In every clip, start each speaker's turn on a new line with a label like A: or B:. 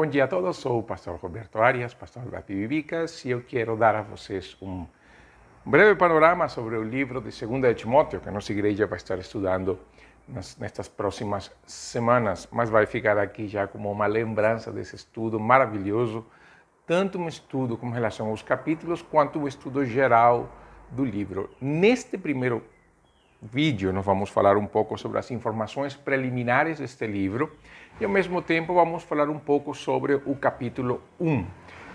A: Bom dia a todos, sou o pastor Roberto Arias, pastor da Pibibicas, e eu quero dar a vocês um breve panorama sobre o livro de 2 Timóteo, que a nossa igreja vai estar estudando nestas próximas semanas, mas vai ficar aqui já como uma lembrança desse estudo maravilhoso, tanto um estudo com relação aos capítulos, quanto um estudo geral do livro. Neste primeiro vídeo, nós vamos falar um pouco sobre as informações preliminares deste livro e, ao mesmo tempo, vamos falar um pouco sobre o capítulo 1.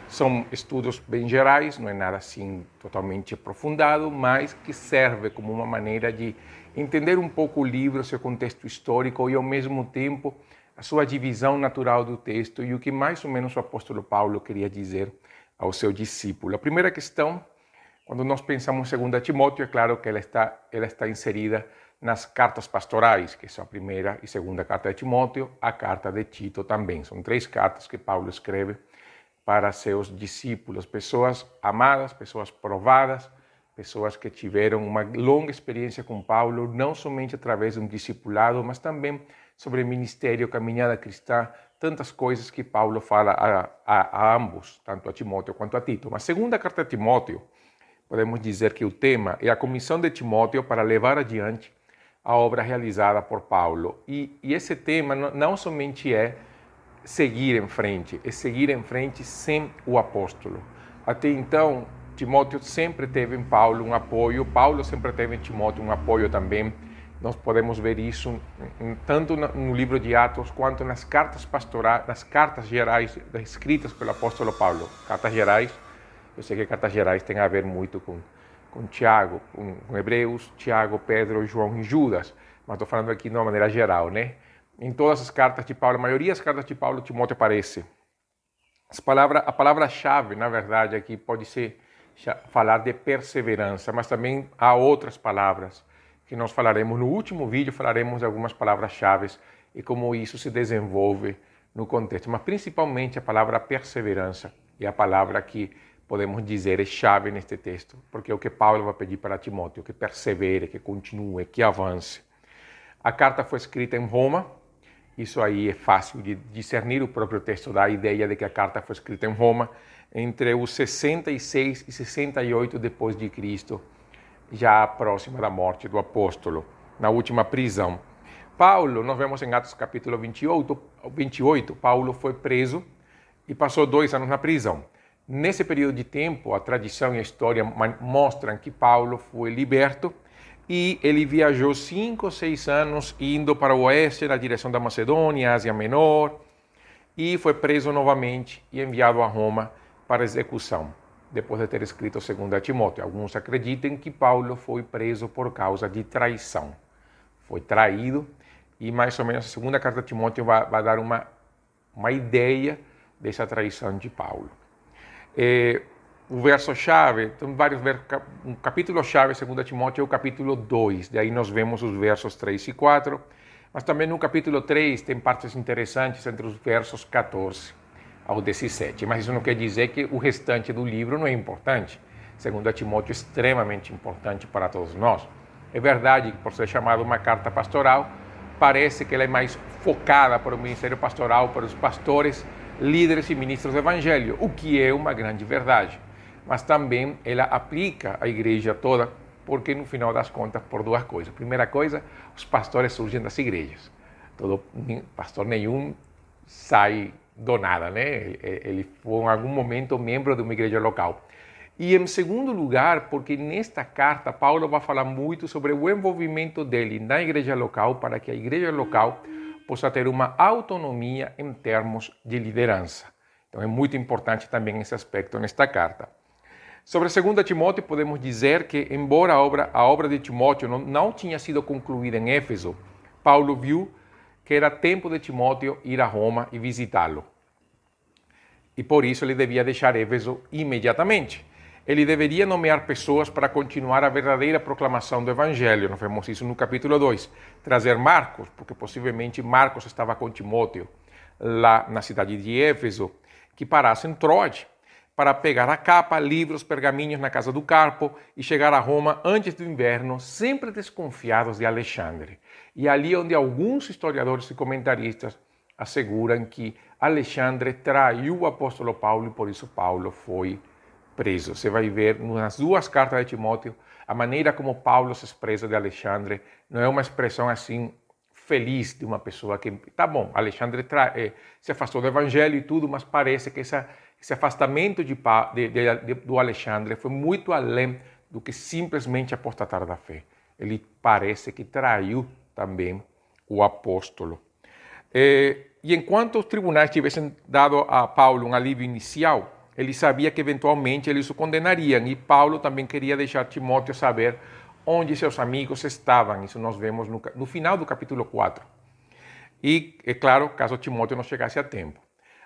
A: São estudos bem gerais, não é nada assim totalmente aprofundado, mas que serve como uma maneira de entender um pouco o livro, seu contexto histórico e, ao mesmo tempo, a sua divisão natural do texto e o que mais ou menos o apóstolo Paulo queria dizer ao seu discípulo. A primeira questão, quando nós pensamos em 2 Timóteo, é claro que ela está inserida nas cartas pastorais, que são a primeira e segunda carta de Timóteo, a carta de Tito também. São 3 cartas que Paulo escreve para seus discípulos, pessoas amadas, pessoas provadas, pessoas que tiveram uma longa experiência com Paulo, não somente através de um discipulado, mas também sobre ministério, caminhada cristã, tantas coisas que Paulo fala a ambos, tanto a Timóteo quanto a Tito. Mas a segunda carta de Timóteo, podemos dizer que o tema é a comissão de Timóteo para levar adiante a obra realizada por Paulo. E esse tema não somente é seguir em frente, é seguir em frente sem o apóstolo. Até então, Timóteo sempre teve em Paulo um apoio, Paulo sempre teve em Timóteo um apoio também. Nós podemos ver isso tanto no livro de Atos quanto nas cartas pastorais, nas cartas gerais escritas pelo apóstolo Paulo. Cartas gerais, eu sei que cartas gerais tem a ver muito com Tiago, com Hebreus, Tiago, Pedro, João e Judas, mas estou falando aqui de uma maneira geral, né? Em todas as cartas de Paulo, a maioria das cartas de Paulo, Timóteo aparece. A palavra-chave, na verdade, aqui pode ser falar de perseverança, mas também há outras palavras que nós falaremos. No último vídeo falaremos de algumas palavras-chave e como isso se desenvolve no contexto, mas principalmente a palavra perseverança é a palavra que podemos dizer é chave neste texto, porque é o que Paulo vai pedir para Timóteo, que persevere, que continue, que avance. A carta foi escrita em Roma, isso aí é fácil de discernir, o próprio texto dá a ideia de que a carta foi escrita em Roma entre os 66 e 68 depois de Cristo, já próxima da morte do apóstolo, na última prisão. Paulo, nós vemos em Atos capítulo 28, Paulo foi preso e passou 2 anos na prisão. Nesse período de tempo, a tradição e a história mostram que Paulo foi liberto e ele viajou 5 ou 6 anos indo para o oeste, na direção da Macedônia, Ásia Menor, e foi preso novamente e enviado a Roma para execução, depois de ter escrito 2 Timóteo. Alguns acreditam que Paulo foi preso por causa de traição. Foi traído e mais ou menos a segunda carta de Timóteo vai dar uma ideia dessa traição de Paulo. O verso-chave, tem um capítulo-chave, 2 Timóteo, é o capítulo 2, daí nós vemos os versos 3 e 4, mas também no capítulo 3 tem partes interessantes entre os versos 14 ao 17, mas isso não quer dizer que o restante do livro não é importante. 2 Timóteo é extremamente importante para todos nós. É verdade que, por ser chamada uma carta pastoral, parece que ela é mais focada para o ministério pastoral, para os pastores, líderes e ministros do evangelho, o que é uma grande verdade. Mas também ela aplica à igreja toda, porque no final das contas, por 2 coisas. Primeira coisa, os pastores surgem das igrejas. Pastor nenhum sai do nada, né? Ele foi em algum momento membro de uma igreja local. E em segundo lugar, porque nesta carta Paulo vai falar muito sobre o envolvimento dele na igreja local, para que a igreja local possa ter uma autonomia em termos de liderança. Então é muito importante também esse aspecto nesta carta. Sobre 2 Timóteo, podemos dizer que, embora a obra de Timóteo não tinha sido concluída em Éfeso, Paulo viu que era tempo de Timóteo ir a Roma e visitá-lo. E por isso ele devia deixar Éfeso imediatamente. Ele deveria nomear pessoas para continuar a verdadeira proclamação do Evangelho. Nós vemos isso no capítulo 2. Trazer Marcos, porque possivelmente Marcos estava com Timóteo lá na cidade de Éfeso, que parasse em Troade, para pegar a capa, livros, pergaminhos na casa do Carpo e chegar a Roma antes do inverno, sempre desconfiados de Alexandre. E ali onde alguns historiadores e comentaristas asseguram que Alexandre traiu o apóstolo Paulo e por isso Paulo foi preso. Você vai ver nas duas cartas de Timóteo a maneira como Paulo se expressa de Alexandre. Não é uma expressão assim feliz de uma pessoa que, tá bom, Alexandre se afastou do evangelho e tudo, mas parece que esse afastamento do Alexandre foi muito além do que simplesmente apostatar da fé. Ele parece que traiu também o apóstolo. E enquanto os tribunais tivessem dado a Paulo um alívio inicial, ele sabia que eventualmente eles o condenariam, e Paulo também queria deixar Timóteo saber onde seus amigos estavam. Isso nós vemos no final do capítulo 4. E, é claro, caso Timóteo não chegasse a tempo.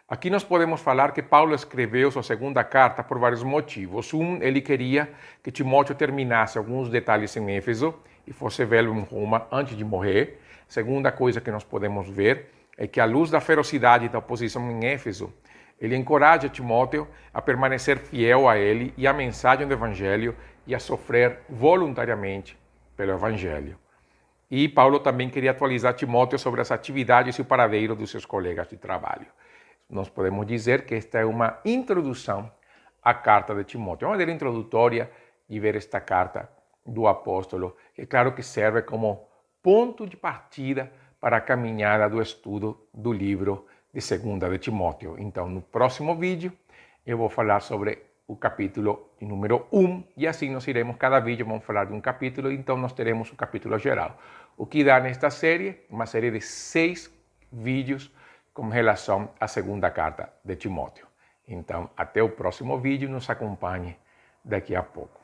A: Aqui nós podemos falar que Paulo escreveu sua segunda carta por vários motivos. Ele queria que Timóteo terminasse alguns detalhes em Éfeso e fosse vê-lo em Roma antes de morrer. Segunda coisa que nós podemos ver é que, à luz da ferocidade da oposição em Éfeso, ele encoraja Timóteo a permanecer fiel a ele e à mensagem do Evangelho e a sofrer voluntariamente pelo Evangelho. E Paulo também queria atualizar Timóteo sobre as atividades e o paradeiro dos seus colegas de trabalho. Nós podemos dizer que esta é uma introdução à carta de Timóteo. É uma maneira introdutória de ver esta carta do apóstolo. É claro que serve como ponto de partida para a caminhada do estudo do livro de 2 de Timóteo. Então, no próximo vídeo, eu vou falar sobre o capítulo número 1, e assim nós iremos, cada vídeo vamos falar de um capítulo, então nós teremos o capítulo geral. O que dá nesta série? Uma série de 6 vídeos com relação à segunda carta de Timóteo. Então, até o próximo vídeo, nos acompanhe daqui a pouco.